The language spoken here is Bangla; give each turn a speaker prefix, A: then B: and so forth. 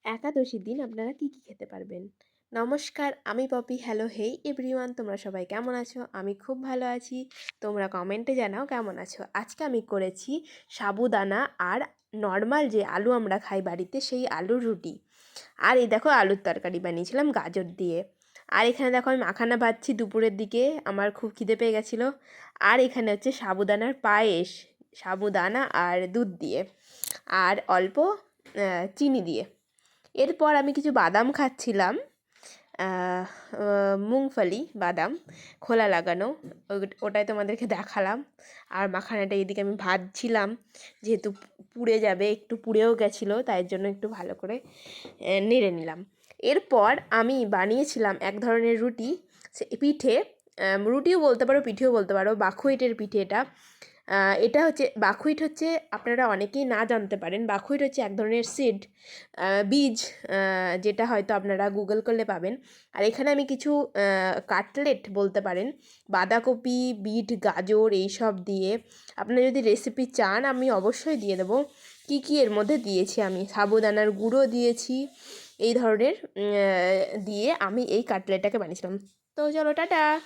A: একাদশীর দিন আপনারা কী কী খেতে পারবেন? নমস্কার, আমি পপি। হ্যালো, হেই এভরিওয়ান, তোমরা সবাই কেমন আছো? আমি খুব ভালো আছি। তোমরা কমেন্টে জানাও কেমন আছো। আজকে আমি করেছি সাবুদানা আর নর্মাল যে আলু আমরা খাই বাড়িতে সেই আলুর রুটি। আর এই দেখো আলুর তরকারি বানিয়েছিলাম গাজর দিয়ে। আর এখানে দেখো আমি মাখানা ভাজছি দুপুরের দিকে, আমার খুব খিদে পেয়ে গেছিলো। আর এখানে হচ্ছে সাবুদানার পায়েস, সাবুদানা আর দুধ দিয়ে আর অল্প চিনি দিয়ে। এরপর আমি কিছু বাদাম খাচ্ছিলাম, মুংফলি বাদাম খোলা লাগানো, ওটাই তোমাদেরকে দেখালাম। আর মাখানাটা এদিকে আমি ভাজছিলাম, যেহেতু পুড়ে যাবে, একটু পুড়েও গেছিলো, তাই জন্য একটু ভালো করে নেড়ে নিলাম। এরপর আমি বানিয়েছিলাম এক ধরনের রুটি, সে পিঠে, রুটিও বলতে পারো পিঠেও বলতে পারো, বাখুইটের পিঠে এটা। এটা হচ্ছে বাখুইট, হচ্ছে আপনারা অনেকেই না জানতে পারেন, বাখুইট হচ্ছে এক ধরনের সিড, বীজ, যেটা হয়তো আপনারা গুগল করলে পাবেন। আর এখানে আমি কিছু কাটলেট বলতে পারেন, বাঁধাকপি, বিট, গাজর এইসব দিয়ে, আপনারা যদি রেসিপি চান আমি অবশ্যই দিয়ে দেবো। কী কী এর মধ্যে দিয়েছি আমি, সাবুদানার গুঁড়ো দিয়েছি, এই ধরনের দিয়ে আমি এই কাটলেটটাকে বানিয়েছিলাম। তো চলো টাটা।